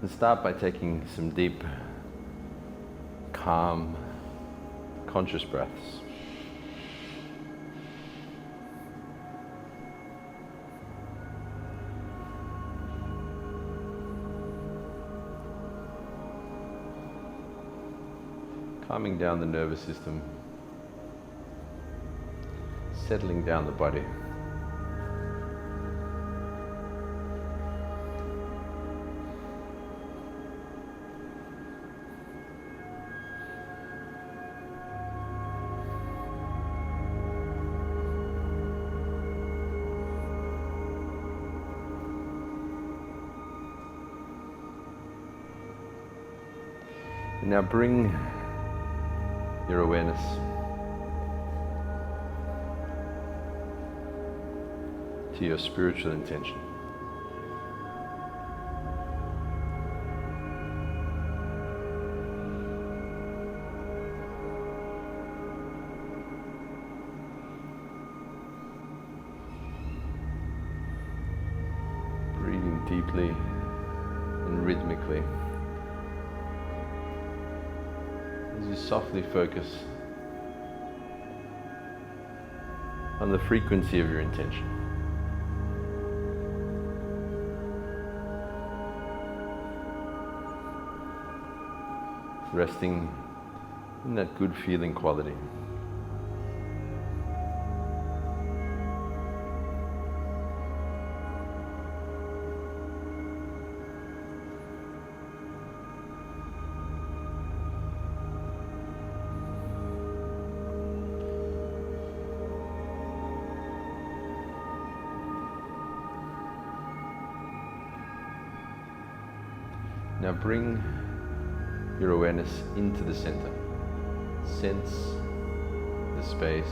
And start by taking some deep, calm, conscious breaths. Calming down the nervous system, settling down the body. And now bring your awareness to your spiritual intention. Breathing deeply and rhythmically as you softly focus on the frequency of your intention. Resting in that good feeling quality. Now bring your awareness into the center. Sense the space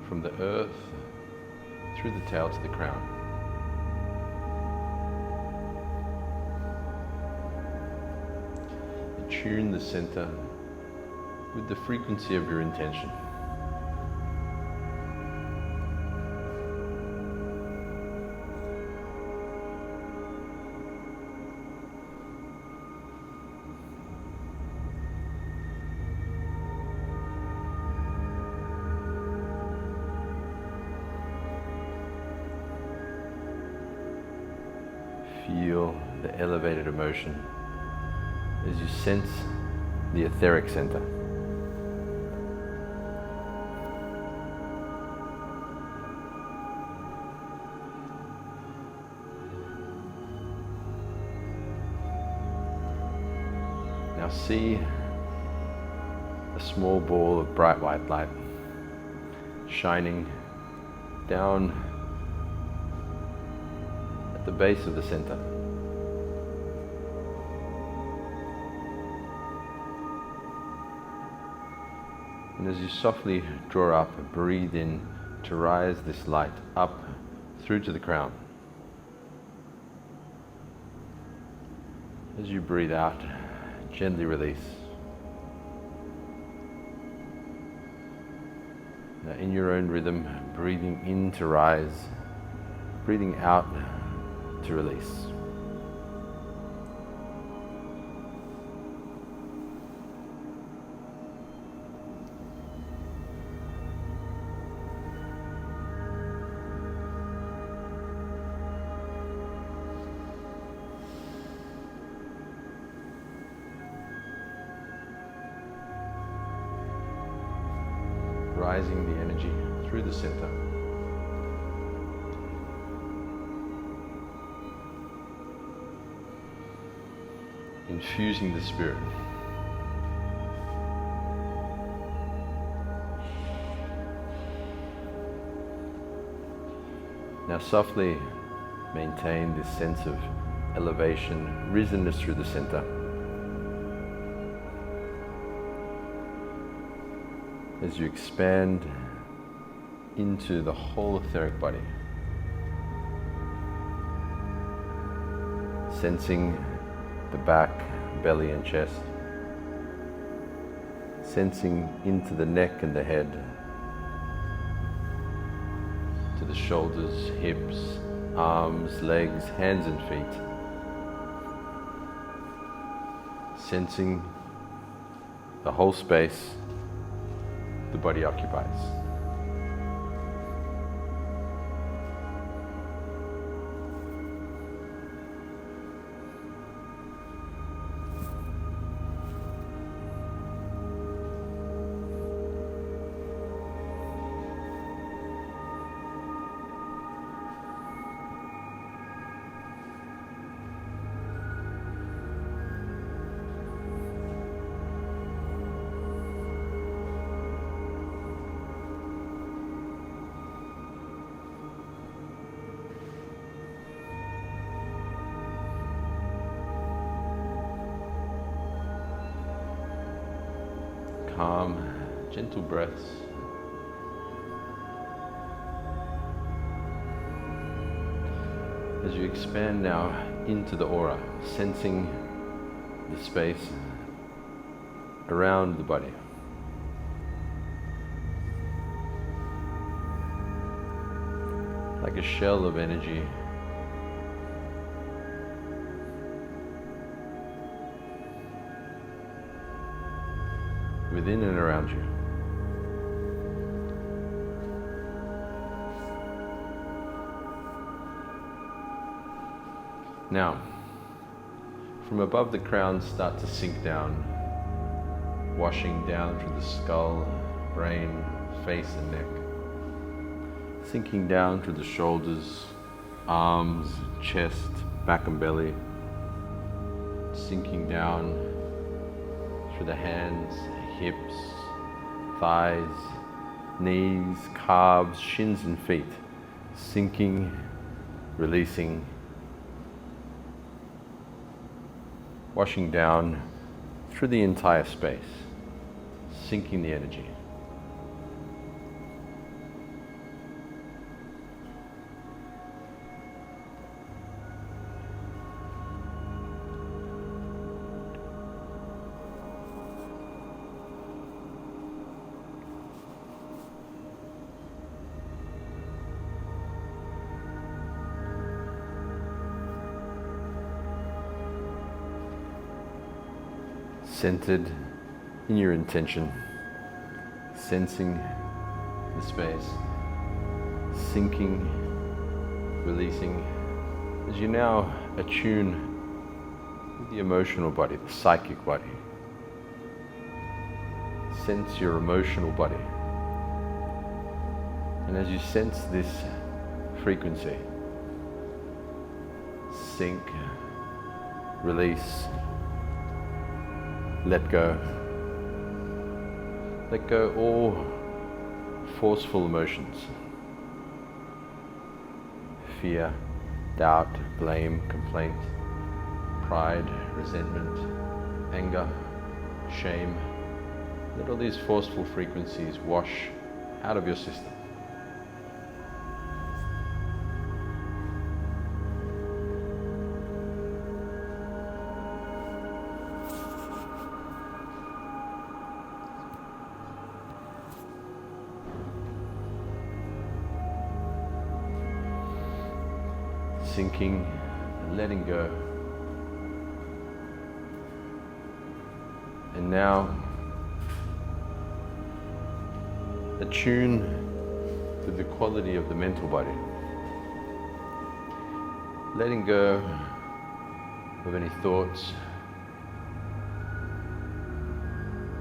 from the earth through the tail to the crown. Attune the center with the frequency of your intention. Feel the elevated emotion as you sense the etheric center. Now see a small ball of bright white light shining down at the base of the center. And as you softly draw up and breathe in to rise this light up through to the crown. As you breathe out, gently release. Now in your own rhythm, breathing in to rise, breathing out to release. Rising the energy through the center. Infusing the spirit. Now softly maintain this sense of elevation, risenness through the center. As you expand into the whole etheric body. Sensing the back, belly and chest. Sensing into the neck and the head. To the shoulders, hips, arms, legs, hands and feet. Sensing the whole space the body occupies. Calm, gentle breaths. As you expand now into the aura, sensing the space around the body. Like a shell of energy. Within and around you. Now, from above the crown, start to sink down, washing down through the skull, brain, face and neck. Sinking down through the shoulders, arms, chest, back and belly. Sinking down through the hands, hips, thighs, knees, calves, shins and feet. Sinking, releasing, washing down through the entire space, sinking the energy. Centered in your intention, sensing the space, sinking, releasing, as you now attune with the emotional body, the psychic body. Sense your emotional body. And as you sense this frequency, sink, release, let go. Let go all forceful emotions. Fear, doubt, blame, complaint, pride, resentment, anger, shame. Let all these forceful frequencies wash out of your system. Sinking and letting go. And now attune with the quality of the mental body. Letting go of any thoughts,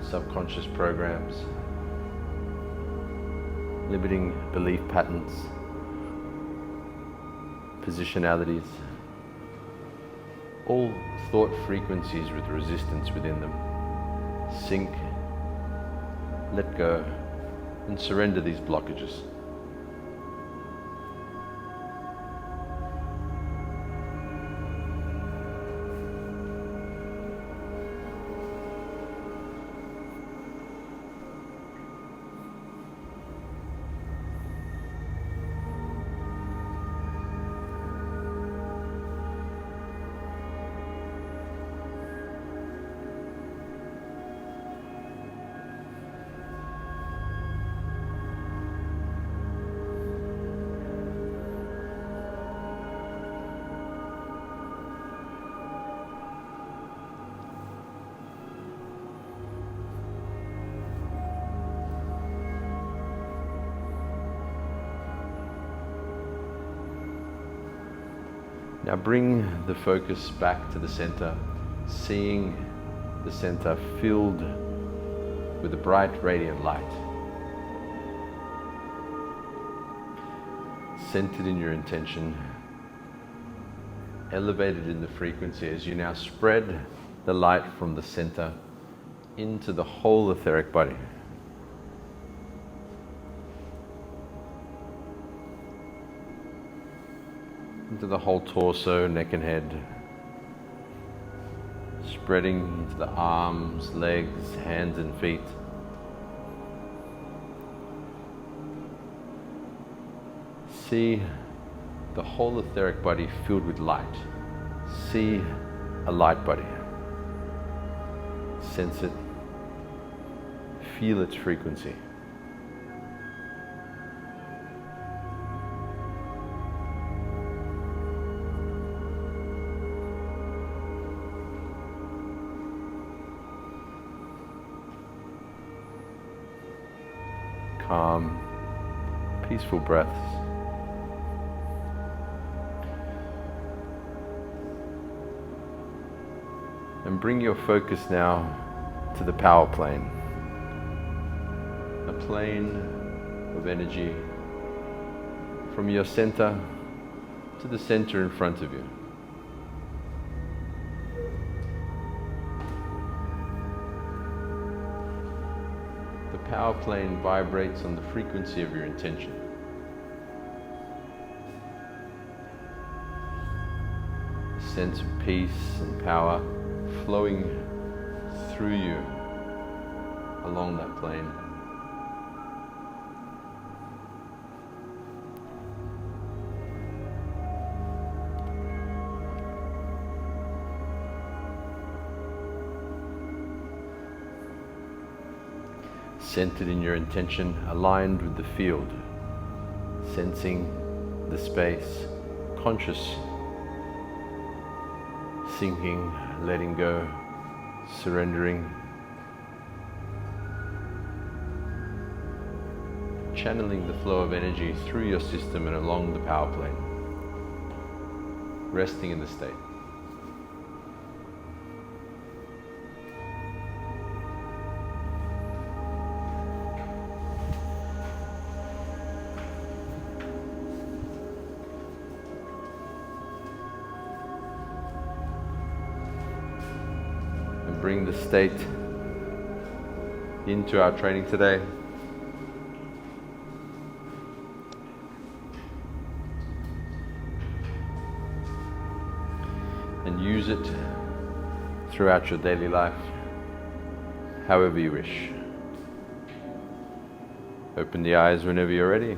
subconscious programs, limiting belief patterns, positionalities, all thought frequencies with resistance within them. Sink, let go, and surrender these blockages. Now bring the focus back to the center, seeing the center filled with a bright, radiant light. Centered in your intention, elevated in the frequency as you now spread the light from the center into the whole etheric body. Into the whole torso, neck and head. Spreading into the arms, legs, hands and feet. See the whole etheric body filled with light. See a light body. Sense it. Feel its frequency. Calm, peaceful breaths. And bring your focus now to the power plane. A plane of energy from your center to the center in front of you. The power plane vibrates on the frequency of your intention. A sense of peace and power flowing through you along that plane. Centered in your intention, aligned with the field, sensing the space, conscious, sinking, letting go, surrendering, channeling the flow of energy through your system and along the power plane, resting in the state. Bring the state into our training today. And use it throughout your daily life, however you wish. Open the eyes whenever you're ready.